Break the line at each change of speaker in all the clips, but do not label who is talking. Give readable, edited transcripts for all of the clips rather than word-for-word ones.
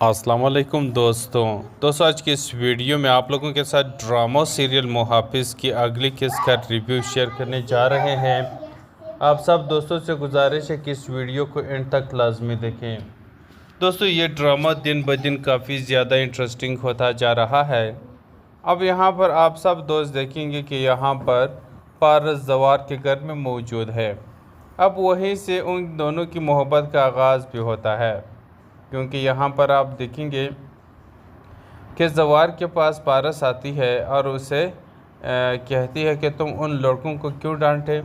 अस्सलाम वालेकुम दोस्तों आज की इस वीडियो में आप लोगों के साथ ड्रामा सीरियल मुहाफिज की अगली किस्त का रिव्यू शेयर करने जा रहे हैं। आप सब दोस्तों से गुजारिश है कि इस वीडियो को एंड तक लाजमी देखें। दोस्तों ये ड्रामा दिन ब दिन काफ़ी ज़्यादा इंटरेस्टिंग होता जा रहा है। अब यहाँ पर आप सब दोस्त देखेंगे कि यहाँ पर पारस जवार के घर में मौजूद है। अब वहीं से उन दोनों की मोहब्बत का आगाज़ भी होता है, क्योंकि यहाँ पर आप देखेंगे कि जवार के पास पारस आती है और उसे कहती है कि तुम उन लड़कों को क्यों डांटे,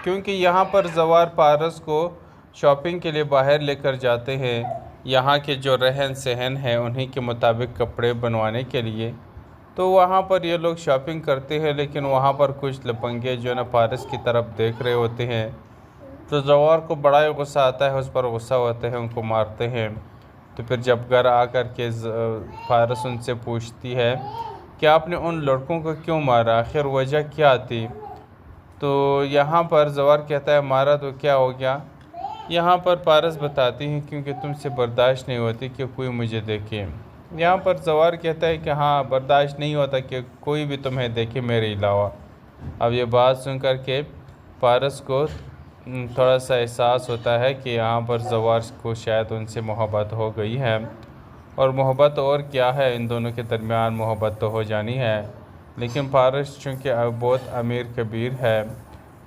क्योंकि यहाँ पर जवार पारस को शॉपिंग के लिए बाहर लेकर जाते हैं। यहाँ के जो रहन सहन है उन्हीं के मुताबिक कपड़े बनवाने के लिए। तो वहाँ पर ये लोग शॉपिंग करते हैं, लेकिन वहाँ पर कुछ लफंगे जो है ना पारस की तरफ देख रहे होते हैं। तो जवार को बड़ा ही गुस्सा आता है, उस पर गुस्सा होते हैं, उनको मारते हैं। तो फिर जब घर आकर के फारस उनसे पूछती है कि आपने उन लड़कों को क्यों मारा, आखिर वजह क्या थी। तो यहाँ पर जवार कहता है मारा तो क्या हो गया। यहाँ पर पारस बताती हैं क्योंकि तुमसे बर्दाश्त नहीं होती कि कोई मुझे देखे। यहाँ पर जवार कहता है कि हाँ, बर्दाश्त नहीं होता कि कोई भी तुम्हें देखे मेरे अलावा। अब ये बात सुन कर के पारस को थोड़ा सा एहसास होता है कि यहाँ पर जवार को शायद उनसे मोहब्बत हो गई है, और मोहब्बत और क्या है, इन दोनों के दरमियान मोहब्बत तो हो जानी है। लेकिन पारस चूँकि बहुत अमीर कबीर है,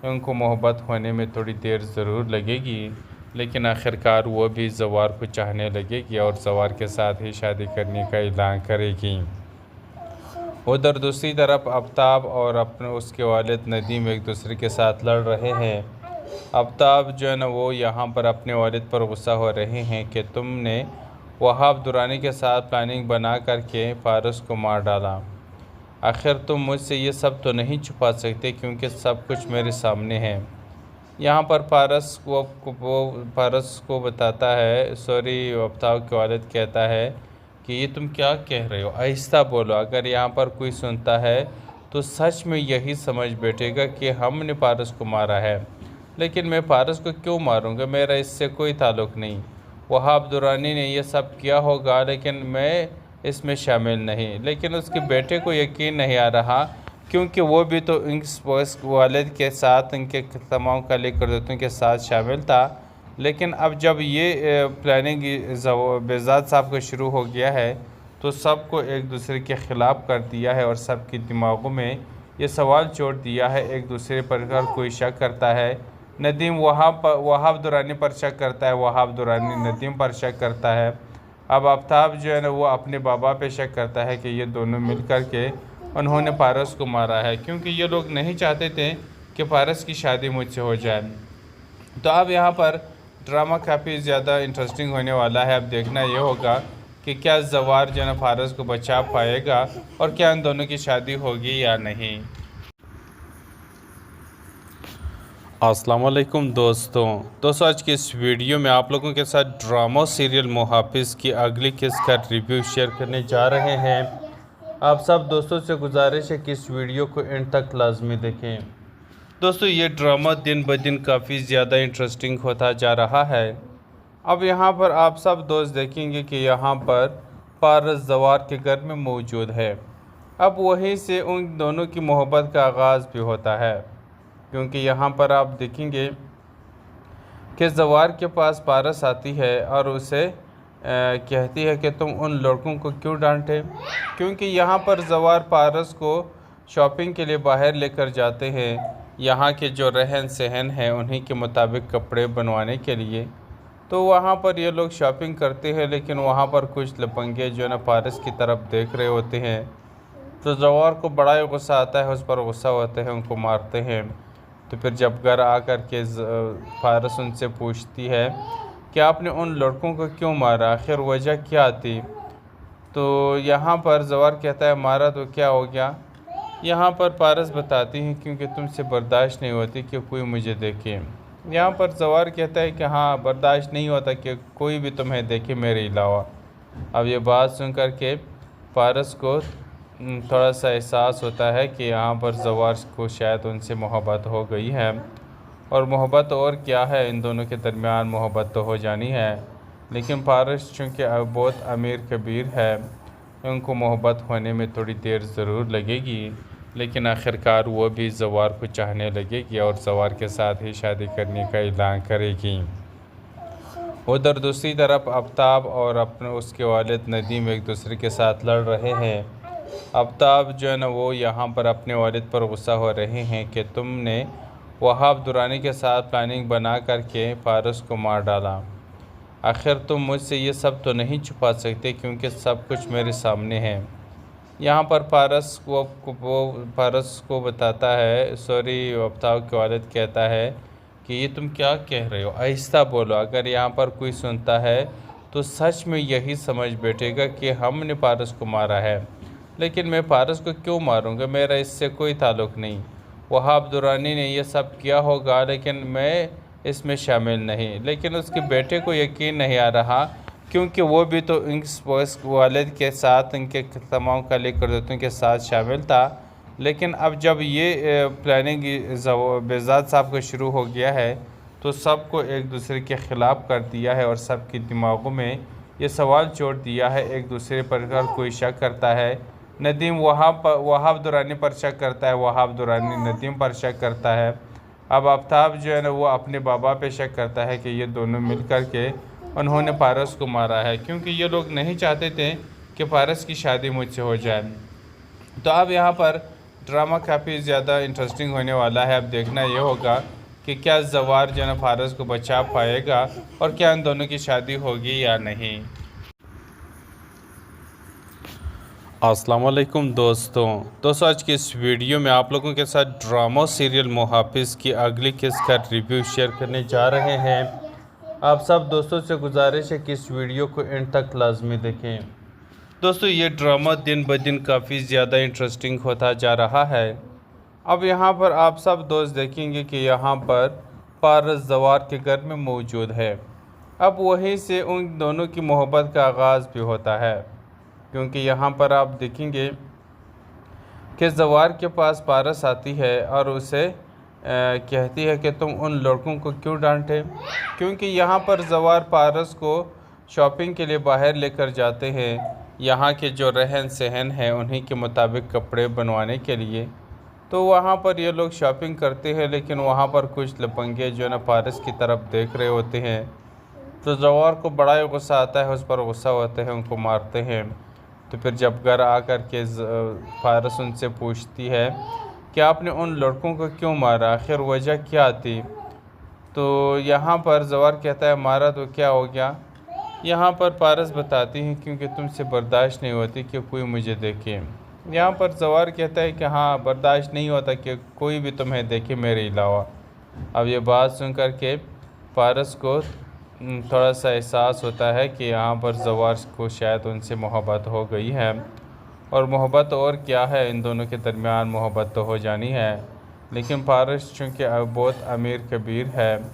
उनको मोहब्बत होने में थोड़ी देर ज़रूर लगेगी, लेकिन आखिरकार वो भी जवार को चाहने लगेगी और जवार के साथ ही शादी करने का ऐलान करेगी। उधर दूसरी तरफ आफ्ताब और अपने उसके वालिद नदीम एक दूसरे के साथ लड़ रहे हैं। आफ्ताब जो है ना वो यहाँ पर अपने वालिद पर गुस्सा हो रहे हैं कि तुमने वहाब दुरानी के साथ प्लानिंग बना करके फारस को मार डाला। आखिर तुम मुझसे ये सब तो नहीं छुपा सकते, क्योंकि सब कुछ मेरे सामने है। यहाँ पर फारस को बताता है, सॉरी, आफ्ताब के वालिद कहता है कि ये तुम क्या कह रहे हो, आहिस्ता बोलो, अगर यहाँ पर कोई सुनता है तो सच में यही समझ बैठेगा कि हमने पारस को मारा है। लेकिन मैं पारस को क्यों मारूंगा, मेरा इससे कोई ताल्लुक़ नहीं। वहाब दुरानी ने यह सब किया होगा, लेकिन मैं इसमें शामिल नहीं। लेकिन उसके बेटे को यकीन नहीं आ रहा, क्योंकि वो भी तो इस वालिद के साथ, इनके तमाम काली करतूतों के साथ शामिल था। लेकिन अब जब ये प्लानिंग बेजाद साहब को शुरू हो गया है, तो सबको एक दूसरे के ख़िलाफ़ कर दिया है और सबके दिमागों में ये सवाल छोड़ दिया है, एक दूसरे पर हर कोई शक करता है। नदीम वहाब दुरानी पर शक करता है, वहाब दुरानी नदीम पर शक करता है। अब आफ्ताब जो है ना वो अपने बाबा पे शक करता है कि ये दोनों मिल कर के उन्होंने पारस को मारा है, क्योंकि ये लोग नहीं चाहते थे कि पारस की शादी मुझसे हो जाए। तो अब यहाँ पर ड्रामा काफ़ी ज़्यादा इंटरेस्टिंग होने वाला है। अब देखना ये होगा कि क्या जवार जो है ना फारस को बचा पाएगा और क्या इन दोनों की शादी होगी या नहीं। अस्सलाम वालेकुम दोस्तों आज की इस वीडियो में आप लोगों के साथ ड्रामा सीरियल मुहाफिज की अगली किस्त का रिव्यू शेयर करने जा रहे हैं। आप सब दोस्तों से गुजारिश है कि इस वीडियो को एंड तक लाजमी देखें। दोस्तों ये ड्रामा दिन ब दिन काफ़ी ज़्यादा इंटरेस्टिंग होता जा रहा है। अब यहाँ पर आप सब दोस्त देखेंगे कि यहाँ पर पारस जवार के घर में मौजूद है। अब वहीं से उन दोनों की मोहब्बत का आगाज़ भी होता है, क्योंकि यहाँ पर आप देखेंगे कि जवार के पास पारस आती है और उसे कहती है कि तुम उन लड़कों को क्यों डांटे, क्योंकि यहाँ पर जवार पारस को शॉपिंग के लिए बाहर लेकर जाते हैं। यहाँ के जो रहन सहन है उन्हीं के मुताबिक कपड़े बनवाने के लिए। तो वहाँ पर ये लोग शॉपिंग करते हैं, लेकिन वहाँ पर कुछ लफंगे जो है ना पारस की तरफ देख रहे होते हैं। तो जवार को बड़ा ही गुस्सा आता है, उस पर गुस्सा होते हैं, उनको मारते हैं। तो फिर जब घर आकर के फारस उनसे पूछती है कि आपने उन लड़कों को क्यों मारा, आखिर वजह क्या थी। तो यहाँ पर जवार कहता है मारा तो क्या हो गया। यहाँ पर पारस बताती हैं क्योंकि तुमसे बर्दाश्त नहीं होती कि कोई मुझे देखे। यहाँ पर जवार कहता है कि हाँ, बर्दाश्त नहीं होता कि कोई भी तुम्हें देखे मेरे अलावा। अब ये बात सुन कर के पारस को थोड़ा सा एहसास होता है कि यहाँ पर जवार को शायद उनसे मोहब्बत हो गई है, और मोहब्बत और क्या है, इन दोनों के दरमियान मोहब्बत तो हो जानी है। लेकिन पारस चूँकि अब बहुत अमीर कबीर है, उनको मोहब्बत होने में थोड़ी देर ज़रूर लगेगी, लेकिन आखिरकार वो भी जवार को चाहने लगेगी और जवार के साथ ही शादी करने का ऐलान करेगी। उधर दूसरी तरफ आफ्ताब और अपने उसके वालिद नदीम एक दूसरे के साथ लड़ रहे हैं। आफ्ताब जो है ना वो यहाँ पर अपने वालिद पर गुस्सा हो रहे हैं कि तुमने वहाब दुरानी के साथ प्लानिंग बना करके फारस को मार डाला। आखिर तुम मुझसे ये सब तो नहीं छुपा सकते, क्योंकि सब कुछ मेरे सामने है। यहाँ पर फारस को बताता है, सॉरी, आफ्ताब के वालिद कहता है कि ये तुम क्या कह रहे हो, आहिस्ता बोलो, अगर यहाँ पर कोई सुनता है तो सच में यही समझ बैठेगा कि हमने फारस को मारा है। लेकिन मैं फारस को क्यों मारूंगा, मेरा इससे कोई ताल्लुक़ नहीं। वहाब दुरानी ने यह सब किया होगा, लेकिन मैं इसमें शामिल नहीं। लेकिन उसके बेटे को यकीन नहीं आ रहा, क्योंकि वो भी तो इस वालिद के साथ, इनके तमाम काली करतूतों के साथ शामिल था। लेकिन अब जब ये प्लानिंग बेजाद साहब का शुरू हो गया है तो सबको एक दूसरे के ख़िलाफ़ कर दिया है और सबके दिमागों में ये सवाल छोड़ दिया है, एक दूसरे पर कोई शक करता है। नदीम वहाब दुरानी पर शक करता है, वहाब दुरानी नदीम पर शक करता है। अब आफ्ताब जो है ना वो अपने बाबा पे शक करता है कि ये दोनों मिल कर के उन्होंने फारस को मारा है, क्योंकि ये लोग नहीं चाहते थे कि फारस की शादी मुझसे हो जाए। तो अब यहाँ पर ड्रामा काफ़ी ज़्यादा इंटरेस्टिंग होने वाला है। अब देखना ये होगा कि क्या जवार जो है ना फारस को बचा पाएगा और क्या इन दोनों की शादी होगी या नहीं। अस्सलाम वालेकुम दोस्तों आज की इस वीडियो में आप लोगों के साथ ड्रामा सीरियल मुहाफिज़ की अगली किस्त का रिव्यू शेयर करने जा रहे हैं। आप सब दोस्तों से गुजारिश है कि इस वीडियो को एंड तक लाजमी देखें। दोस्तों ये ड्रामा दिन ब दिन काफ़ी ज़्यादा इंटरेस्टिंग होता जा रहा है। अब यहाँ पर आप सब दोस्त देखेंगे कि यहाँ पर फारस जवार के घर में मौजूद है। अब वहीं से उन दोनों की मोहब्बत का आगाज़ भी होता है, क्योंकि यहाँ पर आप देखेंगे कि जवार के पास पारस आती है और उसे कहती है कि तुम उन लड़कों को क्यों डांटे, क्योंकि यहाँ पर जवार पारस को शॉपिंग के लिए बाहर लेकर जाते हैं। यहाँ के जो रहन सहन है उन्हीं के मुताबिक कपड़े बनवाने के लिए, तो वहाँ पर ये लोग शॉपिंग करते हैं। लेकिन वहाँ पर कुछ लपंगे जो है ना पारस की तरफ देख रहे होते हैं, तो जवार को बड़ा ही गुस्सा आता है, उस पर गुस्सा होते हैं, उनको मारते हैं। तो फिर जब घर आकर के फारस उनसे पूछती है कि आपने उन लड़कों को क्यों मारा, आखिर वजह क्या थी। तो यहाँ पर जवार कहता है मारा तो क्या हो गया। यहाँ पर पारस बताती हैं क्योंकि तुमसे बर्दाश्त नहीं होती कि कोई मुझे देखे। यहाँ पर जवार कहता है कि हाँ, बर्दाश्त नहीं होता कि कोई भी तुम्हें देखे मेरे अलावा। अब ये बात सुन कर के पारस को थोड़ा सा एहसास होता है कि यहाँ पर जवार को शायद उनसे मोहब्बत हो गई है, और मोहब्बत और क्या है, इन दोनों के दरमियान मोहब्बत तो हो जानी है। लेकिन फारस चूँकि अब बहुत अमीर कबीर है,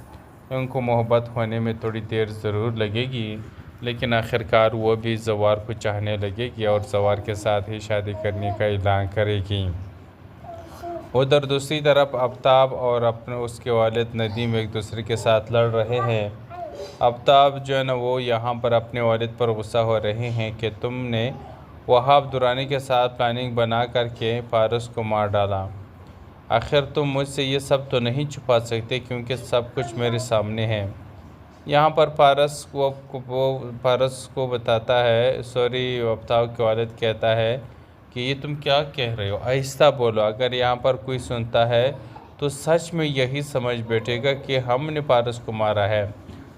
उनको मोहब्बत होने में थोड़ी देर ज़रूर लगेगी, लेकिन आखिरकार वो भी जवार को चाहने लगेगी और जवार के साथ ही शादी करने का ऐलान करेगी। उधर दूसरी तरफ आफ्ताब और अपने उसके वालिद नदीम एक दूसरे के साथ लड़ रहे हैं। आफ्ताब जो है ना वो यहाँ पर अपने वालिद पर गुस्सा हो रहे हैं कि तुमने वहाब दुरानी के साथ प्लानिंग बना करके फारस को मार डाला। आखिर तुम मुझसे ये सब तो नहीं छुपा सकते, क्योंकि सब कुछ मेरे सामने है। यहाँ पर फारस को बताता है, सॉरी, आफ्ताब के वालिद कहता है कि ये तुम क्या कह रहे हो, आहिस्ता बोलो, अगर यहाँ पर कोई सुनता है तो सच में यही समझ बैठेगा कि हमने फारस को मारा है।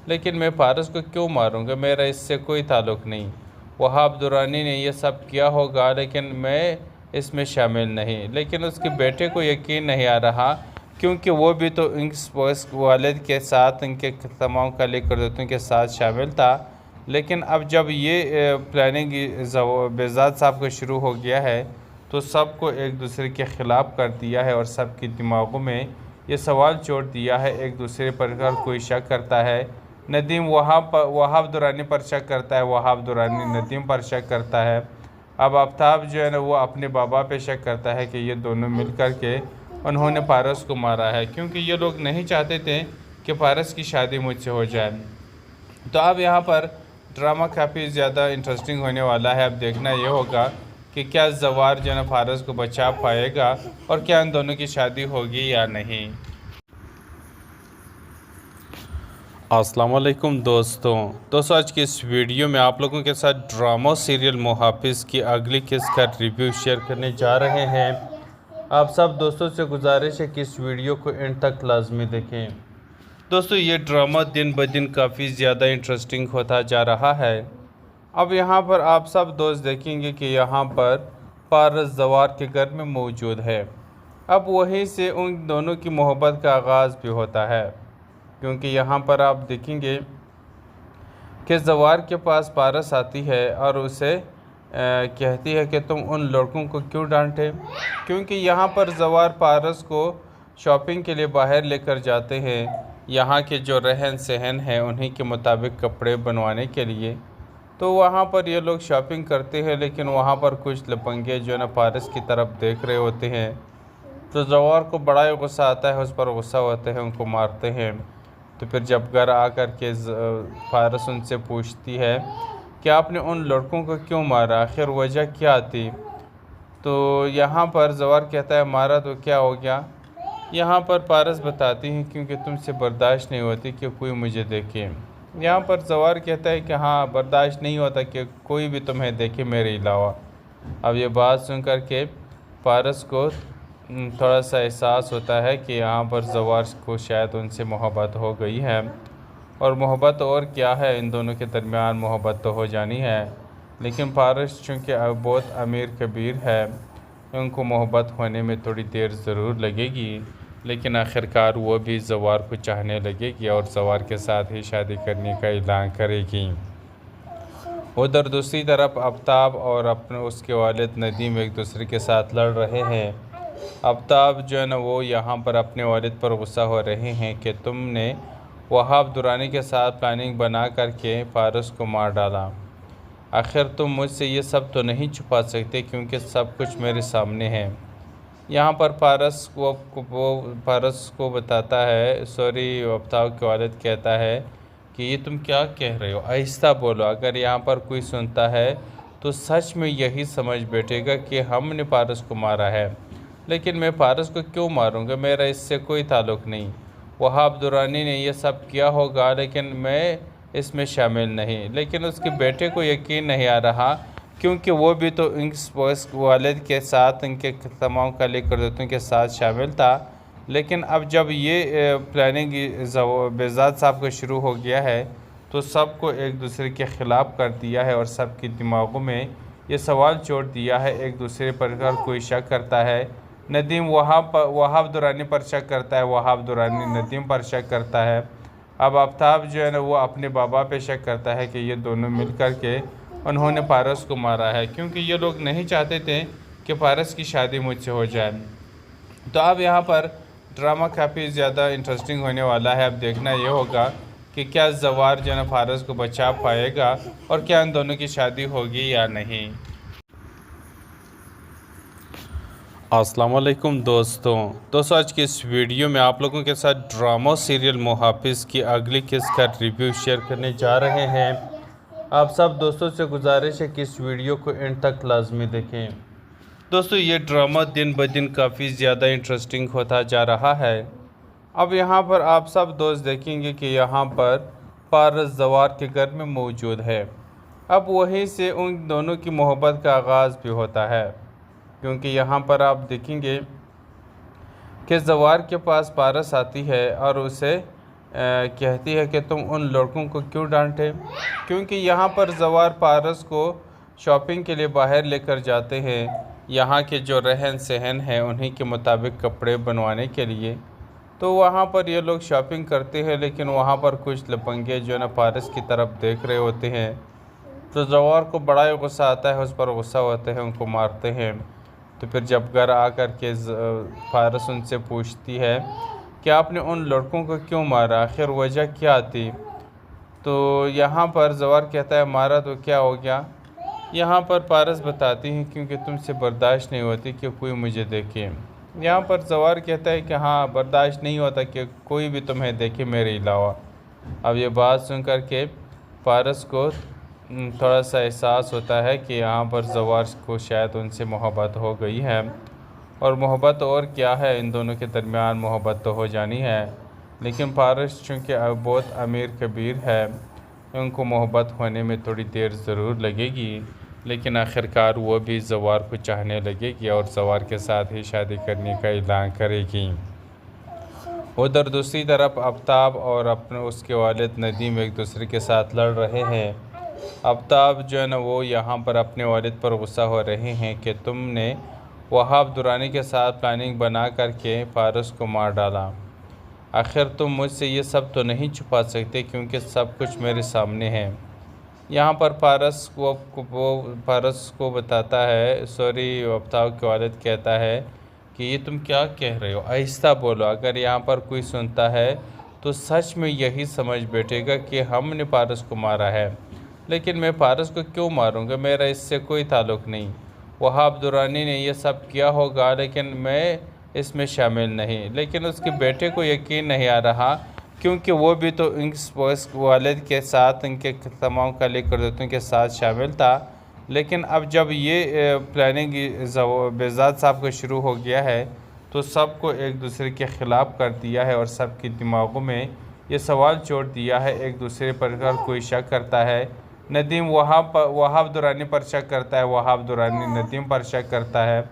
लेकिन मैं फारस को क्यों मारूंगा, मेरा इससे कोई ताल्लुक़ नहीं। वहाब दुरानी ने यह सब किया होगा, लेकिन मैं इसमें शामिल नहीं। लेकिन उसके बेटे को यकीन नहीं आ रहा, क्योंकि वो भी तो इस वालिद के साथ, इनके तमाम काली करतूतों के साथ शामिल था। लेकिन अब जब ये प्लानिंग बेजाद साहब का शुरू हो गया है तो सबको एक दूसरे के ख़िलाफ़ कर दिया है और सबके दिमागों में ये सवाल छोड़ दिया है, एक दूसरे पर कोई शक करता है। नदीम वहाब दुरानी पर शक करता है, वहाब दुरानी नदीम पर शक करता है। अब आफ्ताब जो है ना वो अपने बाबा पे शक करता है कि ये दोनों मिल कर के उन्होंने फारस को मारा है, क्योंकि ये लोग नहीं चाहते थे कि फारस की शादी मुझसे हो जाए। तो अब यहाँ पर ड्रामा काफ़ी ज़्यादा इंटरेस्टिंग होने वाला है। अब देखना ये होगा कि क्या जवार जो है ना फारस को बचा पाएगा और क्या इन दोनों की शादी होगी या नहीं। अस्सलाम वालेकुम दोस्तों आज की इस वीडियो में आप लोगों के साथ ड्रामा सीरियल मुहाफिज की अगली किस्त का रिव्यू शेयर करने जा रहे हैं। आप सब दोस्तों से गुजारिश है कि इस वीडियो को एंड तक लाजमी देखें। दोस्तों ये ड्रामा दिन ब दिन काफ़ी ज़्यादा इंटरेस्टिंग होता जा रहा है। अब यहाँ पर आप सब दोस्त देखेंगे कि यहाँ पर पारस जवार के घर में मौजूद है। अब वहीं से उन दोनों की मोहब्बत का आगाज़ भी होता है, क्योंकि यहाँ पर आप देखेंगे कि जवार के पास पारस आती है और उसे कहती है कि तुम उन लड़कों को क्यों डांटे, क्योंकि यहाँ पर जवार पारस को शॉपिंग के लिए बाहर लेकर जाते हैं। यहाँ के जो रहन सहन है उन्हीं के मुताबिक कपड़े बनवाने के लिए, तो वहाँ पर ये लोग शॉपिंग करते हैं। लेकिन वहाँ पर कुछ लपंगे जो है ना पारस की तरफ देख रहे होते हैं, तो जवार को बड़ा ही गुस्सा आता है, उस पर गुस्सा होते हैं, उनको मारते हैं। तो फिर जब घर आकर के फारस उनसे पूछती है कि आपने उन लड़कों को क्यों मारा, आखिर वजह क्या थी। तो यहाँ पर जवार कहता है मारा तो क्या हो गया। यहाँ पर पारस बताती हैं क्योंकि तुमसे बर्दाश्त नहीं होती कि कोई मुझे देखे। यहाँ पर जवार कहता है कि हाँ बर्दाश्त नहीं होता कि कोई भी तुम्हें देखे मेरे अलावा। अब ये बात सुन कर के पारस को थोड़ा सा एहसास होता है कि यहाँ पर जवार को शायद उनसे मोहब्बत हो गई है, और मोहब्बत और क्या है, इन दोनों के दरमियान मोहब्बत तो हो जानी है। लेकिन पारस चूँकि बहुत अमीर कबीर है, उनको मोहब्बत होने में थोड़ी देर ज़रूर लगेगी, लेकिन आखिरकार वो भी जवार को चाहने लगेगी और जवार के साथ ही शादी करने का ऐलान करेगी। उधर दूसरी तरफ आफ्ताब और अपने उसके वालिद नदीम एक दूसरे के साथ लड़ रहे हैं। आफ्ताब जो है ना वो यहाँ पर अपने वालिद पर गुस्सा हो रहे हैं कि तुमने वहाब दुरानी के साथ प्लानिंग बना करके फारस को मार डाला। आखिर तुम मुझसे ये सब तो नहीं छुपा सकते, क्योंकि सब कुछ मेरे सामने है। यहाँ पर पारस को बताता है, सॉरी आफ्ताब के वालिद कहता है कि ये तुम क्या कह रहे हो, आहिस्ता बोलो, अगर यहाँ पर कोई सुनता है तो सच में यही समझ बैठेगा कि हमने पारस को मारा है। लेकिन मैं पारस को क्यों मारूंगा, मेरा इससे कोई ताल्लुक़ नहीं। वहाब दुरानी ने यह सब किया होगा, लेकिन मैं इसमें शामिल नहीं। लेकिन उसके बेटे को यकीन नहीं आ रहा, क्योंकि वो भी तो इस वालिद के साथ, इनके तमाम काली करतूतों के साथ शामिल था। लेकिन अब जब ये प्लानिंग बेजाद साहब का शुरू हो गया है, तो सबको एक दूसरे के ख़िलाफ़ कर दिया है और सबके दिमागों में ये सवाल छोड़ दिया है, एक दूसरे पर कोई शक करता है। नदीम वहाब दुरानी पर शक करता है, वहाब दुरानी नदीम पर शक करता है। अब आफ्ताब जो है ना वो अपने बाबा पे शक करता है कि ये दोनों मिल कर के उन्होंने पारस को मारा है, क्योंकि ये लोग नहीं चाहते थे कि पारस की शादी मुझसे हो जाए। तो अब यहाँ पर ड्रामा काफ़ी ज़्यादा इंटरेस्टिंग होने वाला है। अब देखना ये होगा कि क्या जवार जो है ना फारस को बचा पाएगा और क्या इन दोनों की शादी होगी या नहीं। अस्सलाम वालेकुम दोस्तों आज की इस वीडियो में आप लोगों के साथ ड्रामा सीरियल मुहाफिज की अगली किस्त का रिव्यू शेयर करने जा रहे हैं। आप सब दोस्तों से गुजारिश है कि इस वीडियो को एंड तक लाजमी देखें। दोस्तों ये ड्रामा दिन ब दिन काफ़ी ज़्यादा इंटरेस्टिंग होता जा रहा है। अब यहाँ पर आप सब दोस्त देखेंगे कि यहाँ पर पारस जवार के घर में मौजूद है। अब वहीं से उन दोनों की मोहब्बत का आगाज़ भी होता है, क्योंकि यहाँ पर आप देखेंगे कि जवार के पास पारस आती है और उसे कहती है कि तुम उन लड़कों को क्यों डांटे, क्योंकि यहाँ पर जवार पारस को शॉपिंग के लिए बाहर लेकर जाते हैं। यहाँ के जो रहन सहन है उन्हीं के मुताबिक कपड़े बनवाने के लिए, तो वहाँ पर ये लोग शॉपिंग करते हैं। लेकिन वहाँ पर कुछ लपंगे जो है ना पारस की तरफ देख रहे होते हैं, तो जवार को बड़ा ही गुस्सा आता है, उस पर गुस्सा होते हैं, उनको मारते हैं। तो फिर जब घर आकर के फारस उनसे पूछती है कि आपने उन लड़कों को क्यों मारा, आखिर वजह क्या थी। तो यहाँ पर जवार कहता है मारा तो क्या हो गया। यहाँ पर पारस बताती हैं क्योंकि तुमसे बर्दाश्त नहीं होती कि कोई मुझे देखे। यहाँ पर जवार कहता है कि हाँ बर्दाश्त नहीं होता कि कोई भी तुम्हें देखे मेरे अलावा। अब ये बात सुन कर के पारस को थोड़ा सा एहसास होता है कि यहाँ पर जवार को शायद उनसे मोहब्बत हो गई है। और मोहब्बत और क्या है, इन दोनों के दरमियान मोहब्बत तो हो जानी है, लेकिन पारस चूँकि बहुत अमीर कबीर है, उनको मोहब्बत होने में थोड़ी देर ज़रूर लगेगी, लेकिन आखिरकार वो भी जवार को चाहने लगेगी और जवार के साथ ही शादी करने का ऐलान करेगी। उधर दूसरी तरफ आफ्ताब और अपने उसके वालिद नदीम एक दूसरे के साथ लड़ रहे हैं। आफ्ताब जो है ना वो यहाँ पर अपने वालिद पर गुस्सा हो रहे हैं कि तुमने वहाब दुरानी के साथ प्लानिंग बना करके फारस को मार डाला। आखिर तुम मुझसे ये सब तो नहीं छुपा सकते, क्योंकि सब कुछ मेरे सामने है। यहाँ पर फारस को बताता है, सॉरी, आफ्ताब के वालिद कहता है कि ये तुम क्या कह रहे हो, आहिस्ता बोलो, अगर यहाँ पर कोई सुनता है तो सच में यही समझ बैठेगा कि हमने पारस को मारा है। लेकिन मैं पारस को क्यों मारूंगा, मेरा इससे कोई ताल्लुक़ नहीं। वहाब दुरानी ने यह सब किया होगा, लेकिन मैं इसमें शामिल नहीं। लेकिन उसके बेटे को यकीन नहीं आ रहा, क्योंकि वो भी तो इस वालिद के साथ, इनके तमाम काली करतूतों के साथ शामिल था। लेकिन अब जब ये प्लानिंग बेजाद साहब का शुरू हो गया है, तो सबको एक दूसरे के ख़िलाफ़ कर दिया है और सबके दिमागों में ये सवाल छोड़ दिया है, एक दूसरे पर कोई शक करता है। नदीम वहाब दुरानी पर शक करता है, वहाब दुरानी नदीम पर शक करता है।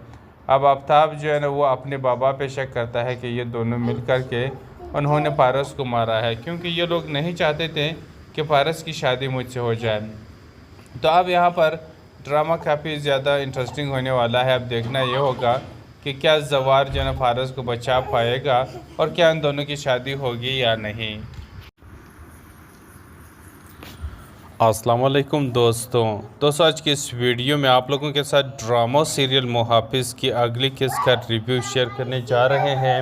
अब आफ्ताब जो है ना वो अपने बाबा पे शक करता है कि ये दोनों मिल कर के उन्होंने पारस को मारा है, क्योंकि ये लोग नहीं चाहते थे कि पारस की शादी मुझसे हो जाए। तो अब यहाँ पर ड्रामा काफ़ी ज़्यादा इंटरेस्टिंग होने वाला है। अब देखना ये होगा कि क्या जवार जो है फारस को बचा पाएगा और क्या इन दोनों की शादी होगी या नहीं। अस्सलाम वालेकुम दोस्तों आज की इस वीडियो में आप लोगों के साथ ड्रामा सीरियल मुहाफिज की अगली किस्त का रिव्यू शेयर करने जा रहे हैं।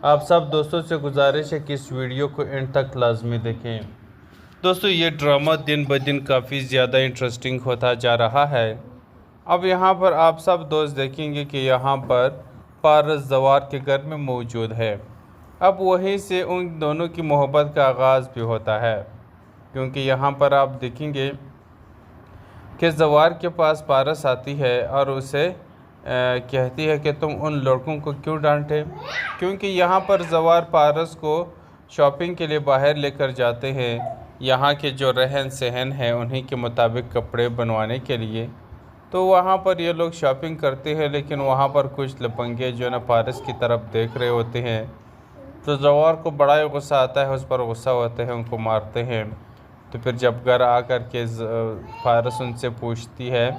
आप सब दोस्तों से गुजारिश है कि इस वीडियो को एंड तक लाजमी देखें। दोस्तों ये ड्रामा दिन ब दिन काफ़ी ज़्यादा इंटरेस्टिंग होता जा रहा है। अब यहाँ पर आप सब दोस्त देखेंगे कि यहाँ पर पारस जवार के घर में मौजूद है। अब वहीं से उन दोनों की मोहब्बत का आगाज़ भी होता है, क्योंकि यहाँ पर आप देखेंगे कि जवार के पास पारस आती है और उसे कहती है कि तुम उन लड़कों को क्यों डांटे, क्योंकि यहाँ पर जवार पारस को शॉपिंग के लिए बाहर लेकर जाते हैं, यहाँ के जो रहन सहन है उन्हीं के मुताबिक कपड़े बनवाने के लिए। तो वहाँ पर ये लोग शॉपिंग करते हैं, लेकिन वहाँ पर कुछ लपंगे जो है ना पारस की तरफ देख रहे होते हैं। तो जवार को बड़ा ही गुस्सा आता है, उस पर गुस्सा होते हैं, उनको मारते हैं। तो फिर जब घर आकर के फारस उनसे पूछती है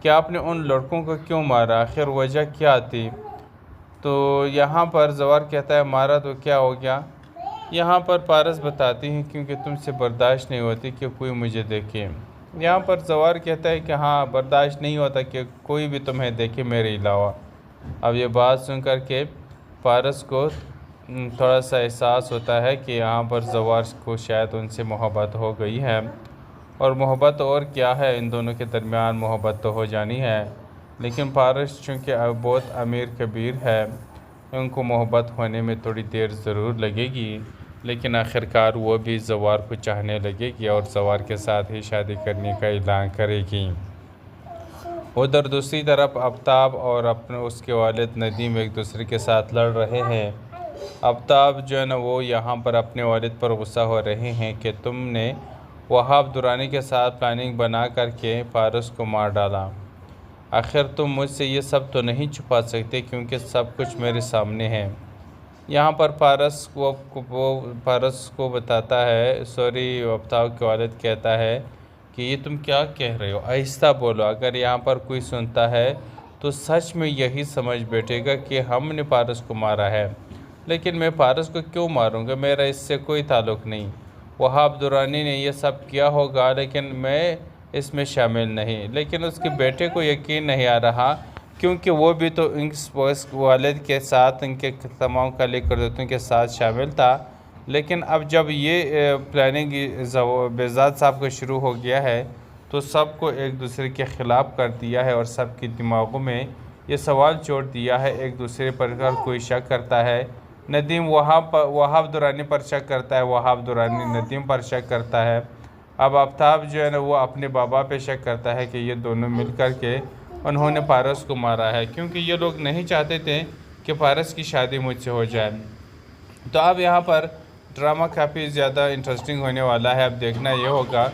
कि आपने उन लड़कों को क्यों मारा, आखिर वजह क्या थी। तो यहाँ पर जवार कहता है मारा तो क्या हो गया। यहाँ पर पारस बताती हैं क्योंकि तुमसे बर्दाश्त नहीं होती कि कोई मुझे देखे। यहाँ पर जवार कहता है कि हाँ, बर्दाश्त नहीं होता कि कोई भी तुम्हें देखे मेरे अलावा। अब ये बात सुन कर के पारस को थोड़ा सा एहसास होता है कि यहाँ पर जवार को शायद उनसे मोहब्बत हो गई है। और मोहब्बत और क्या है, इन दोनों के दरमियान मोहब्बत तो हो जानी है, लेकिन पारस चूँकि बहुत अमीर कबीर है, उनको मोहब्बत होने में थोड़ी देर ज़रूर लगेगी, लेकिन आखिरकार वो भी जवार को चाहने लगेगी और जवार के साथ ही शादी करने का ऐलान करेगी। उधर दूसरी तरफ आफ्ताब और अपने उसके वालिद नदीम एक दूसरे के साथ लड़ रहे हैं। आफ्ताब जो है ना वो यहाँ पर अपने वालिद पर गुस्सा हो रहे हैं कि तुमने वहाब दुरानी के साथ प्लानिंग बना करके फारस को मार डाला। आखिर तुम मुझसे ये सब तो नहीं छुपा सकते, क्योंकि सब कुछ मेरे सामने है। यहाँ पर फारस को बताता है, सॉरी, आफ्ताब के वालिद कहता है कि ये तुम क्या कह रहे हो, आहिस्ता बोलो, अगर यहाँ पर कोई सुनता है तो सच में यही समझ बैठेगा कि हमने पारस को मारा है। लेकिन मैं पारस को क्यों मारूंगा, मेरा इससे कोई ताल्लुक़ नहीं। वहाब दुरानी ने यह सब किया होगा, लेकिन मैं इसमें शामिल नहीं। लेकिन उसके बेटे को यकीन नहीं आ रहा, क्योंकि वो भी तो इस वालिद के साथ, इनके तमाम काली करतूतों के साथ शामिल था। लेकिन अब जब ये प्लानिंग बेजाद साहब का शुरू हो गया है, तो सबको एक दूसरे के ख़िलाफ़ कर दिया है और सबके दिमागों में ये सवाल छोड़ दिया है, एक दूसरे पर कोई शक करता है। नदीम वहाब दुरानी पर शक करता है, वहाब दुरानी नदीम पर शक करता है। अब आफ्ताब जो है ना वो अपने बाबा पे शक करता है कि ये दोनों मिल कर के उन्होंने पारस को मारा है, क्योंकि ये लोग नहीं चाहते थे कि पारस की शादी मुझसे हो जाए। तो अब यहाँ पर ड्रामा काफ़ी ज़्यादा इंटरेस्टिंग होने वाला है। अब देखना ये होगा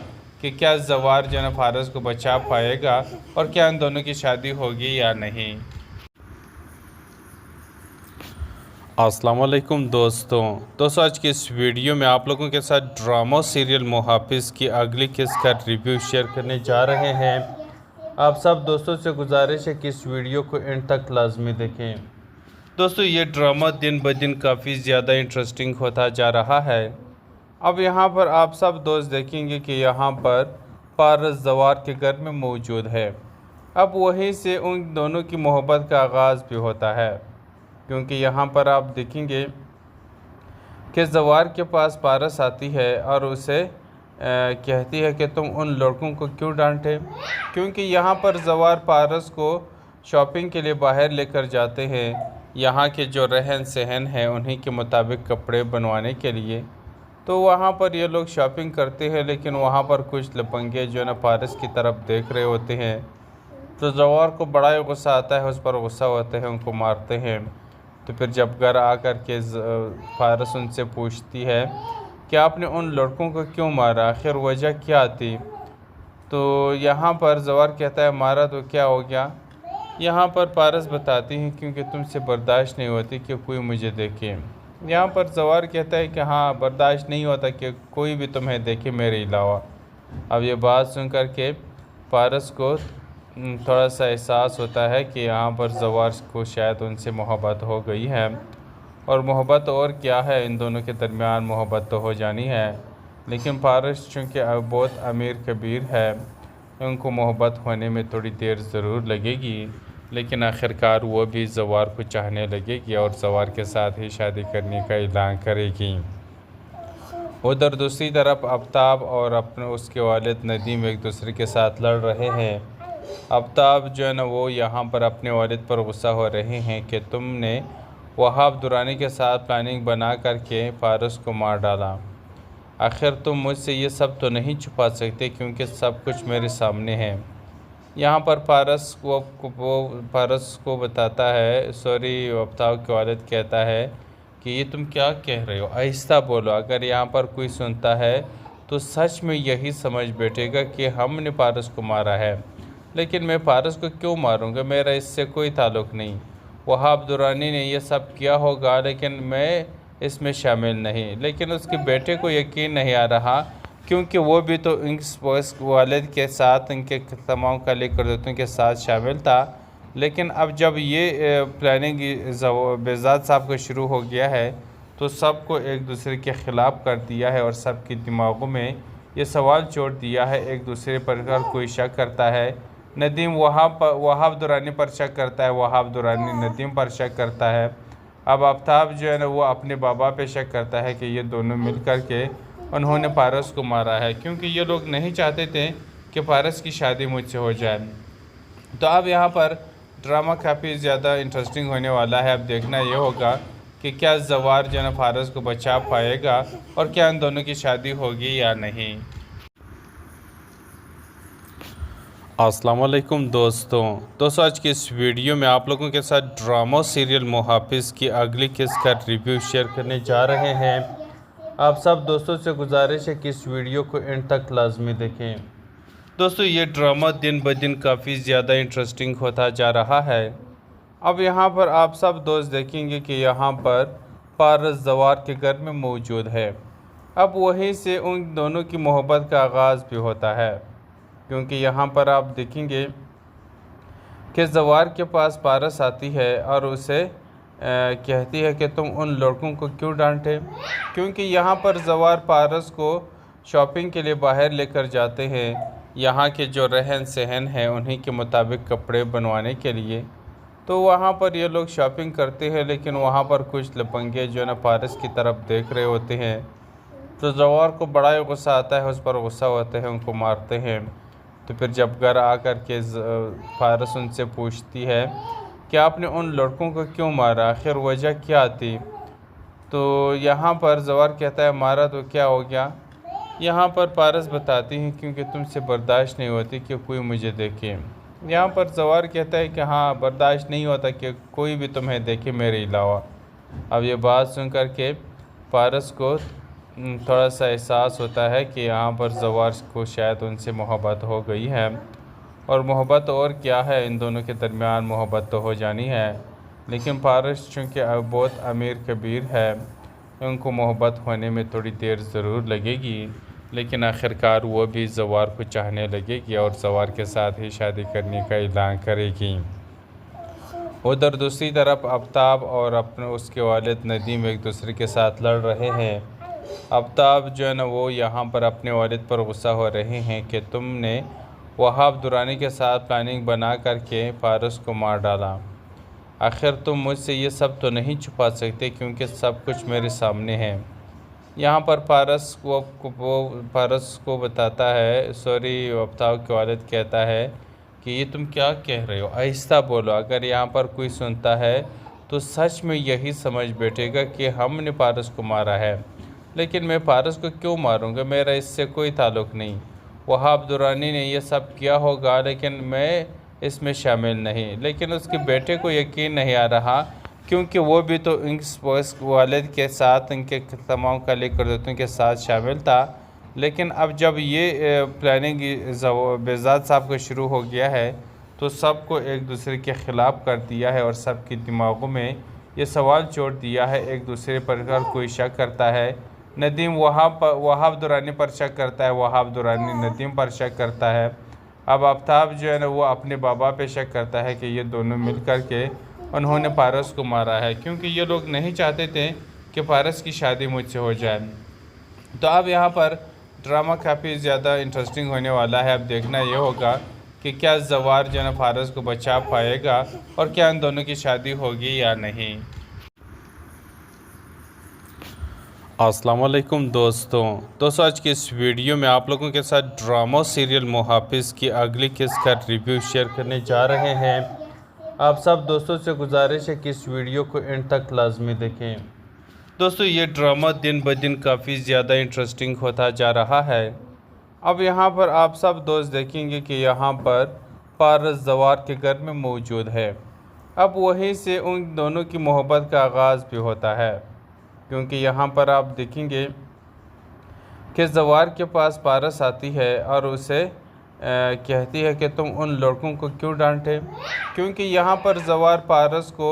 कि क्या जवार जो है ना फारस को बचा पाएगा और क्या इन दोनों की शादी होगी या नहीं। अस्सलाम वालेकुम दोस्तों आज की इस वीडियो में आप लोगों के साथ ड्रामा सीरियल मुहाफिज की अगली किस्त का रिव्यू शेयर करने जा रहे हैं। आप सब दोस्तों से गुजारिश है कि इस वीडियो को एंड तक लाजमी देखें। दोस्तों ये ड्रामा दिन ब दिन काफ़ी ज़्यादा इंटरेस्टिंग होता जा रहा है। अब यहाँ पर आप सब दोस्त देखेंगे कि यहाँ पर पारस जवार के घर में मौजूद है। अब वहीं से उन दोनों की मोहब्बत का आगाज़ भी होता है, क्योंकि यहाँ पर आप देखेंगे कि जवार के पास पारस आती है और उसे कहती है कि तुम उन लड़कों को क्यों डांटे, क्योंकि यहाँ पर जवार पारस को शॉपिंग के लिए बाहर लेकर जाते हैं। यहाँ के जो रहन सहन है उन्हीं के मुताबिक कपड़े बनवाने के लिए। तो वहाँ पर ये लोग शॉपिंग करते हैं, लेकिन वहाँ पर कुछ लपंगे जो है ना पारस की तरफ देख रहे होते हैं। तो जवार को बड़ा ही गुस्सा आता है, उस पर गुस्सा होते हैं, उनको मारते हैं। तो फिर जब घर आकर के फारस उनसे पूछती है कि आपने उन लड़कों को क्यों मारा, आखिर वजह क्या थी। तो यहाँ पर जवार कहता है मारा तो क्या हो गया। यहाँ पर पारस बताती हैं क्योंकि तुमसे बर्दाश्त नहीं होती कि कोई मुझे देखे। यहाँ पर जवार कहता है कि हाँ बर्दाश्त नहीं होता कि कोई भी तुम्हें देखे मेरे अलावा। अब ये बात सुन कर के पारस को थोड़ा सा एहसास होता है कि यहाँ पर जवार को शायद उनसे मोहब्बत हो गई है, और मोहब्बत और क्या है, इन दोनों के दरमियान मोहब्बत तो हो जानी है। लेकिन पारस चूँकि बहुत अमीर कबीर है, उनको मोहब्बत होने में थोड़ी देर ज़रूर लगेगी, लेकिन आखिरकार वो भी जवार को चाहने लगेगी और जवार के साथ ही शादी करने का ऐलान करेगी। उधर दूसरी तरफ आफ्ताब और अपने उसके वालिद नदीम एक दूसरे के साथ लड़ रहे हैं। आफ्ताब जो है ना वो यहाँ पर अपने वालिद पर गुस्सा हो रहे हैं कि तुमने वहाब दुरानी के साथ प्लानिंग बना करके फारस को मार डाला। आखिर तुम मुझसे ये सब तो नहीं छुपा सकते, क्योंकि सब कुछ मेरे सामने है। यहाँ पर फारस को बताता है, सॉरी आफ्ताब के वालिद कहता है कि ये तुम क्या कह रहे हो, आहिस्ता बोलो, अगर यहाँ पर कोई सुनता है तो सच में यही समझ बैठेगा कि हमने पारस को मारा है। लेकिन मैं पारस को क्यों मारूंगा, मेरा इससे कोई ताल्लुक़ नहीं। वहाब दुरानी ने यह सब किया होगा, लेकिन मैं इसमें शामिल नहीं। लेकिन उसके बेटे को यकीन नहीं आ रहा, क्योंकि वो भी तो इस वालिद के साथ, इनके तमाम कलीग करदों के साथ शामिल था। लेकिन अब जब ये प्लानिंग बेजाद साहब को शुरू हो गया है, तो सबको एक दूसरे के ख़िलाफ़ कर दिया है और सबके दिमागों में ये सवाल छोड़ दिया है, एक दूसरे पर कोई शक करता है। नदीम वहाब दुरानी पर शक करता है, वहाब दुरानी नदीम पर शक करता है। अब आफ्ताब जो है ना वो अपने बाबा पे शक करता है कि ये दोनों मिल कर के उन्होंने पारस को मारा है, क्योंकि ये लोग नहीं चाहते थे कि पारस की शादी मुझसे हो जाए। तो अब यहाँ पर ड्रामा काफ़ी ज़्यादा इंटरेस्टिंग होने वाला है। अब देखना ये होगा कि क्या जवार जो है ना फारस को बचा पाएगा और क्या इन दोनों की शादी होगी या नहीं। अस्सलाम वालेकुम दोस्तों आज की इस वीडियो में आप लोगों के साथ ड्रामा सीरियल मुहाफिज की अगली किस्त का रिव्यू शेयर करने जा रहे हैं। आप सब दोस्तों से गुजारिश है कि इस वीडियो को एंड तक लाजमी देखें। दोस्तों ये ड्रामा दिन ब दिन काफ़ी ज़्यादा इंटरेस्टिंग होता जा रहा है। अब यहाँ पर आप सब दोस्त देखेंगे कि यहाँ पर पारस जवार के घर में मौजूद है। अब वहीं से उन दोनों की मोहब्बत का आगाज़ भी होता है, क्योंकि यहाँ पर आप देखेंगे कि जवार के पास पारस आती है और उसे कहती है कि तुम उन लड़कों को क्यों डांटे, क्योंकि यहाँ पर जवार पारस को शॉपिंग के लिए बाहर लेकर जाते हैं। यहाँ के जो रहन सहन है उन्हीं के मुताबिक कपड़े बनवाने के लिए। तो वहाँ पर ये लोग शॉपिंग करते हैं, लेकिन वहाँ पर कुछ लपंगे जो है ना पारस की तरफ देख रहे होते हैं। तो जवार को बड़ा ही गुस्सा आता है, उस पर गुस्सा होते हैं, उनको मारते हैं। तो फिर जब घर आकर के फारस उनसे पूछती है कि आपने उन लड़कों को क्यों मारा, आखिर वजह क्या थी। तो यहाँ पर जवार कहता है मारा तो क्या हो गया। यहाँ पर पारस बताती हैं क्योंकि तुमसे बर्दाश्त नहीं होती कि कोई मुझे देखे। यहाँ पर जवार कहता है कि हाँ, बर्दाश्त नहीं होता कि कोई भी तुम्हें देखे मेरे अलावा। अब ये बात सुन कर के पारस को थोड़ा सा एहसास होता है कि यहाँ पर जवार को शायद उनसे मोहब्बत हो गई है, और मोहब्बत और क्या है, इन दोनों के दरमियान मोहब्बत तो हो जानी है। लेकिन पारस चूँकि बहुत अमीर कबीर है, उनको मोहब्बत होने में थोड़ी देर ज़रूर लगेगी, लेकिन आखिरकार वो भी जवार को चाहने लगेगी और जवार के साथ ही शादी करने का ऐलान करेगी। उधर दूसरी तरफ आफ्ताब और अपने उसके वालिद नदीम एक दूसरे के साथ लड़ रहे हैं। आफ्ताब जो है ना, वो यहाँ पर अपने वालिद पर गुस्सा हो रहे हैं कि तुमने वहाब दुरानी के साथ प्लानिंग बना करके पारस को मार डाला। आखिर तुम मुझसे ये सब तो नहीं छुपा सकते क्योंकि सब कुछ मेरे सामने है। यहाँ पर पारस को बताता है, सॉरी, आफ्ताब के वालिद कहता है कि ये तुम क्या कह रहे हो, आहिस्ता बोलो, अगर यहाँ पर कोई सुनता है तो सच में यही समझ बैठेगा कि हमने पारस को मारा है। लेकिन मैं पारस को क्यों मारूंगा, मेरा इससे कोई ताल्लुक़ नहीं। वहाब दुरानी ने यह सब किया होगा, लेकिन मैं इसमें शामिल नहीं। लेकिन उसके बेटे को यकीन नहीं आ रहा क्योंकि वो भी तो इस वालिद के साथ, इनके तमाम कलीग करदों के साथ शामिल था। लेकिन अब जब ये प्लानिंग बेजाद साहब का शुरू हो गया है तो सबको एक दूसरे के ख़िलाफ़ कर दिया है और सबके दिमागों में ये सवाल छोड़ दिया है, एक दूसरे पर कोई शक करता है। नदीम वहाब दुरानी पर शक करता है, वहाब दुरानी नदीम पर शक करता है। अब आफ्ताब जो है ना, वो अपने बाबा पे शक करता है कि ये दोनों मिल कर के उन्होंने पारस को मारा है, क्योंकि ये लोग नहीं चाहते थे कि पारस की शादी मुझसे हो जाए। तो अब यहाँ पर ड्रामा काफ़ी ज़्यादा इंटरेस्टिंग होने वाला है। अब देखना ये होगा कि क्या जवार जो है फारस को बचा पाएगा और क्या इन दोनों की शादी होगी या नहीं। अस्सलाम वालेकुम दोस्तों आज की इस वीडियो में आप लोगों के साथ ड्रामा सीरियल मुहाफिज की अगली किस्त का रिव्यू शेयर करने जा रहे हैं। आप सब दोस्तों से गुजारिश है कि इस वीडियो को एंड तक लाजमी देखें। दोस्तों, ये ड्रामा दिन ब दिन काफ़ी ज़्यादा इंटरेस्टिंग होता जा रहा है। अब यहाँ पर आप सब दोस्त देखेंगे कि यहाँ पर पारस जवार के घर में मौजूद है। अब वहीं से उन दोनों की मोहब्बत का आगाज़ भी होता है, क्योंकि यहाँ पर आप देखेंगे कि जवार के पास पारस आती है और उसे कहती है कि तुम उन लड़कों को क्यों डांटे, क्योंकि यहाँ पर जवार पारस को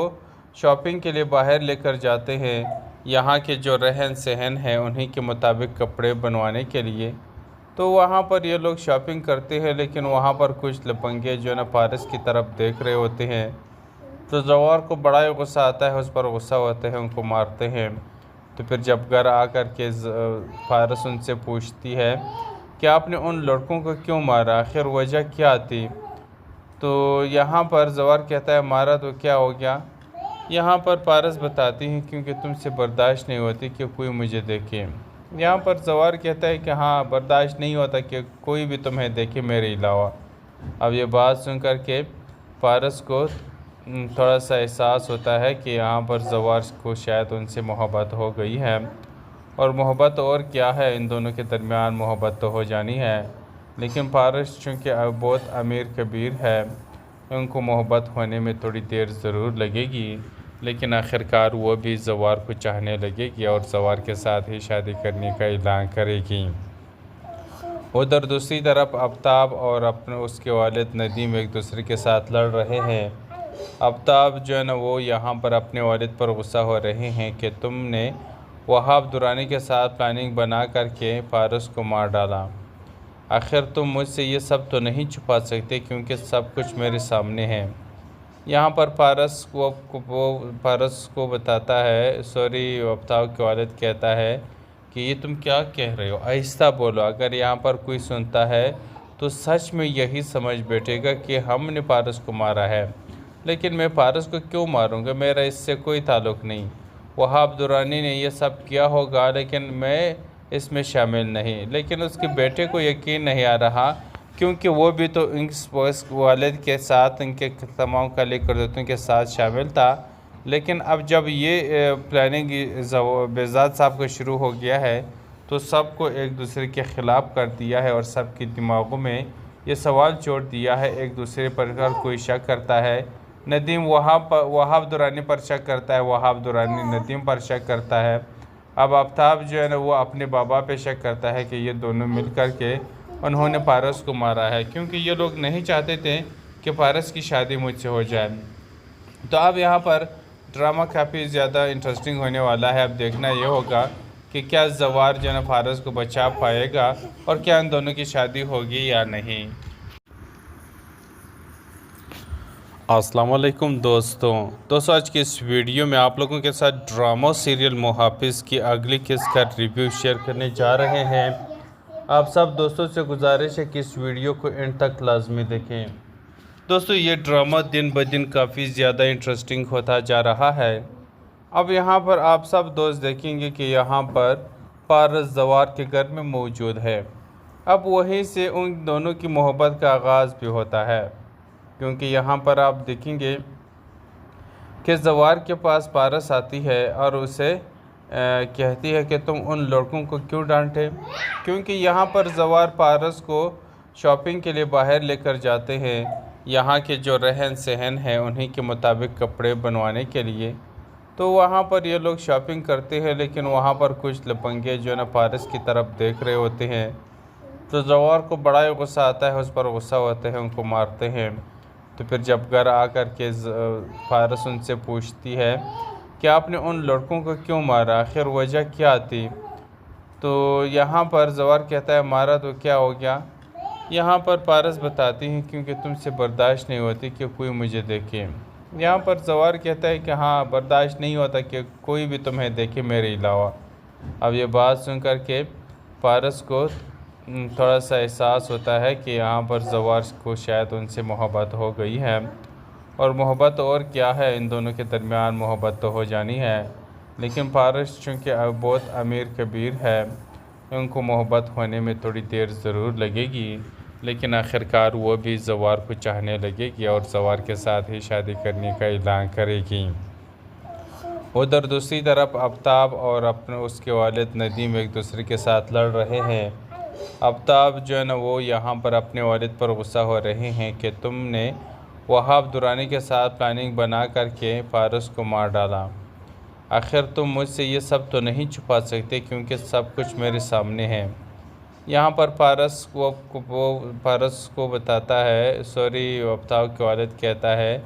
शॉपिंग के लिए बाहर लेकर जाते हैं, यहाँ के जो रहन सहन है उन्हीं के मुताबिक कपड़े बनवाने के लिए। तो वहाँ पर ये लोग शॉपिंग करते हैं, लेकिन वहाँ पर कुछ लपंगे जो है ना पारस की तरफ देख रहे होते हैं। तो जवार को बड़ा ही गुस्सा आता है, उस पर गुस्सा होते हैं, उनको मारते हैं। तो फिर जब घर आकर के पारस उनसे पूछती है कि आपने उन लड़कों को क्यों मारा, आखिर वजह क्या थी। तो यहाँ पर जवार कहता है मारा तो क्या हो गया। यहाँ पर पारस बताती हैं क्योंकि तुमसे बर्दाश्त नहीं होती कि कोई मुझे देखे। यहाँ पर जवार कहता है कि हाँ, बर्दाश्त नहीं होता कि कोई भी तुम्हें देखे मेरे अलावा। अब ये बात सुन कर के पारस को थोड़ा सा एहसास होता है कि यहाँ पर जवार को शायद उनसे मोहब्बत हो गई है, और मोहब्बत और क्या है, इन दोनों के दरमियान मोहब्बत तो हो जानी है। लेकिन पारस चूँकि बहुत अमीर कबीर है, उनको मोहब्बत होने में थोड़ी देर ज़रूर लगेगी, लेकिन आखिरकार वो भी जवार को चाहने लगेगी और जवार के साथ ही शादी करने का ऐलान करेगी। उधर दूसरी तरफ आफ्ताब और अपने उसके वालिद नदीम एक दूसरे के साथ लड़ रहे हैं। आफ्ताब जो है ना, वो यहाँ पर अपने वालिद पर गुस्सा हो रहे हैं कि तुमने वहाब दुरानी के साथ प्लानिंग बना करके पारस को मार डाला। आखिर तुम मुझसे ये सब तो नहीं छुपा सकते क्योंकि सब कुछ मेरे सामने है। यहाँ पर पारस को बताता है, सॉरी, आफ्ताब के वालिद कहता है कि ये तुम क्या कह रहे हो, आहिस्ता बोलो, अगर यहाँ पर कोई सुनता है तो सच में यही समझ बैठेगा कि हमने पारस को मारा है। लेकिन मैं पारस को क्यों मारूंगा, मेरा इससे कोई ताल्लुक़ नहीं। वहाब दुरानी ने यह सब किया होगा, लेकिन मैं इसमें शामिल नहीं। लेकिन उसके बेटे को यकीन नहीं आ रहा क्योंकि वो भी तो इस वालिद के साथ, इनके तमाम कलीग करदों के साथ शामिल था। लेकिन अब जब ये प्लानिंग बेजाद साहब का शुरू हो गया है तो सबको एक दूसरे के ख़िलाफ़ कर दिया है और सबके दिमागों में ये सवाल छोड़ दिया है। एक दूसरे पर अगर कोई शक करता है, नदीम वहाब दुरानी पर शक करता है, वहाब दुरानी नदीम पर शक करता है। अब आफ्ताब जो है ना वो अपने बाबा पे शक करता है कि ये दोनों मिल कर के उन्होंने पारस को मारा है, क्योंकि ये लोग नहीं चाहते थे कि पारस की शादी मुझसे हो जाए। तो अब यहाँ पर ड्रामा काफ़ी ज़्यादा इंटरेस्टिंग होने वाला है। अब देखना ये होगा कि क्या जवार जो है फारस को बचा पाएगा और क्या इन दोनों की शादी होगी या नहीं। अस्सलाम वालेकुम दोस्तों आज की इस वीडियो में आप लोगों के साथ ड्रामा सीरियल मुहाफिज की अगली किस्त का रिव्यू शेयर करने जा रहे हैं। आप सब दोस्तों से गुजारिश है कि इस वीडियो को एंड तक लाजमी देखें। दोस्तों ये ड्रामा दिन ब दिन काफ़ी ज़्यादा इंटरेस्टिंग होता जा रहा है। अब यहाँ पर आप सब दोस्त देखेंगे कि यहाँ पर पारस जवार के घर में मौजूद है। अब वहीं से उन दोनों की मोहब्बत का आगाज़ भी होता है, क्योंकि यहाँ पर आप देखेंगे कि जवार के पास पारस आती है और उसे कहती है कि तुम उन लड़कों को क्यों डांटे, क्योंकि यहाँ पर जवार पारस को शॉपिंग के लिए बाहर लेकर जाते हैं। यहाँ के जो रहन सहन है उन्हीं के मुताबिक कपड़े बनवाने के लिए। तो वहाँ पर ये लोग शॉपिंग करते हैं, लेकिन वहाँ पर कुछ लपंगे जो है ना पारस की तरफ देख रहे होते हैं। तो जवार को बड़ा ही गुस्सा आता है, उस पर गुस्सा होते हैं, उनको मारते हैं। तो फिर जब घर आकर के फारस उनसे पूछती है कि आपने उन लड़कों को क्यों मारा, आखिर वजह क्या थी। तो यहाँ पर जवार कहता है मारा तो क्या हो गया। यहाँ पर पारस बताती हैं क्योंकि तुमसे बर्दाश्त नहीं होती कि कोई मुझे देखे। यहाँ पर जवार कहता है कि हाँ बर्दाश्त नहीं होता कि कोई भी तुम्हें देखे मेरे अलावा। अब ये बात सुन कर के पारस को थोड़ा सा एहसास होता है कि यहाँ पर जवार को शायद उनसे मोहब्बत हो गई है, और मोहब्बत और क्या है, इन दोनों के दरमियान मोहब्बत तो हो जानी है। लेकिन पारस चूँकि बहुत अमीर कबीर है, उनको मोहब्बत होने में थोड़ी देर ज़रूर लगेगी, लेकिन आखिरकार वो भी जवार को चाहने लगेगी और जवार के साथ ही शादी करने का ऐलान करेगी। उधर दूसरी तरफ आफ्ताब और अपने उसके वालिद नदीम एक दूसरे के साथ लड़ रहे हैं। आफ्ताब जो है ना वो यहाँ पर अपने वालिद पर गुस्सा हो रहे हैं कि तुमने वहाब दुरानी के साथ प्लानिंग बना करके फारस को मार डाला। आखिर तुम मुझसे ये सब तो नहीं छुपा सकते, क्योंकि सब कुछ मेरे सामने है। यहाँ पर फारस को बताता है, सॉरी आफ्ताब के वालिद कहता है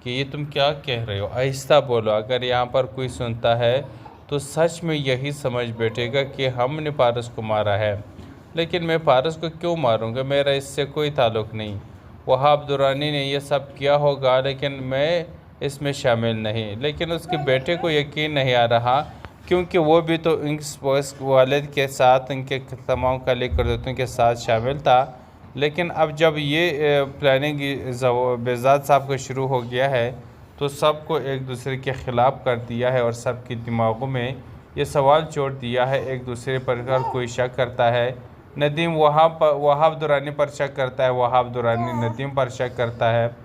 कि ये तुम क्या कह रहे हो, आहिस्ता बोलो, अगर यहाँ पर कोई सुनता है तो सच में यही समझ बैठेगा कि हमने फारस को मारा है। लेकिन मैं फारस को क्यों मारूंगा, मेरा इससे कोई ताल्लुक़ नहीं। वहाब दुरानी ने यह सब किया होगा, लेकिन मैं इसमें शामिल नहीं। लेकिन उसके बेटे को यकीन नहीं आ रहा, क्योंकि वो भी तो इस वालिद के साथ, इनके तमाम काली करतूतों के साथ शामिल था। लेकिन अब जब ये प्लानिंग बेजाद साहब का शुरू हो गया है, तो सबको एक दूसरे के ख़िलाफ़ कर दिया है और सबके दिमागों में ये सवाल छोड़ दिया है। एक दूसरे पर अगर कोई शक करता है, नदीम वहाब दुरानी पर शक करता है, वहाब दुरानी नदीम पर शक करता है।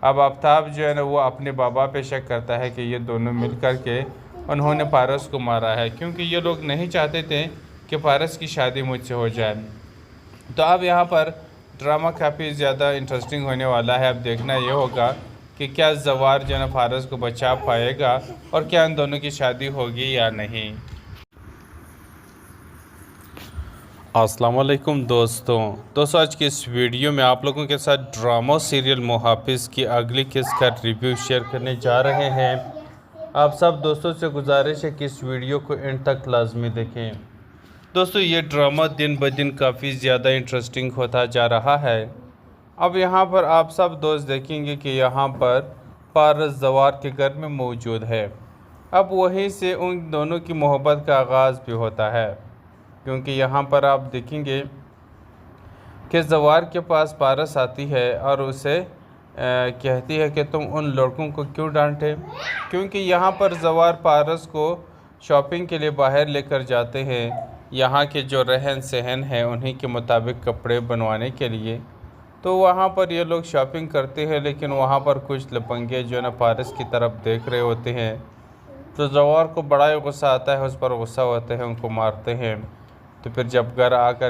अब आफ्ताब जो है ना वो अपने बाबा पे शक करता है कि ये दोनों मिल कर के उन्होंने पारस को मारा है, क्योंकि ये लोग नहीं चाहते थे कि पारस की शादी मुझसे हो जाए। तो अब यहाँ पर ड्रामा काफ़ी ज़्यादा इंटरेस्टिंग होने वाला है। अब देखना ये होगा कि क्या जवार जो है फारस को बचा पाएगा और क्या इन दोनों की शादी होगी या नहीं। अस्सलाम वालेकुम दोस्तों आज की इस वीडियो में आप लोगों के साथ ड्रामा सीरियल मुहाफिज की अगली किस्त का रिव्यू शेयर करने जा रहे हैं। आप सब दोस्तों से गुजारिश है कि इस वीडियो को एंड तक लाजमी देखें। दोस्तों ये ड्रामा दिन ब दिन काफ़ी ज़्यादा इंटरेस्टिंग होता जा रहा है। अब यहाँ पर आप सब दोस्त देखेंगे कि यहाँ पर पारस जवार के घर में मौजूद है। अब वहीं से उन दोनों की मोहब्बत का आगाज़ भी होता है, क्योंकि यहाँ पर आप देखेंगे कि जवार के पास पारस आती है और उसे कहती है कि तुम उन लड़कों को क्यों डांटे, क्योंकि यहाँ पर जवार पारस को शॉपिंग के लिए बाहर लेकर जाते हैं। यहाँ के जो रहन सहन है उन्हीं के मुताबिक कपड़े बनवाने के लिए। तो वहाँ पर ये लोग शॉपिंग करते हैं, लेकिन वहाँ पर कुछ लपंगे जो है ना पारस की तरफ देख रहे होते हैं। तो जवार को बड़ा ही गुस्सा आता है, उस पर गुस्सा होते हैं, उनको मारते हैं। तो फिर जब घर आकर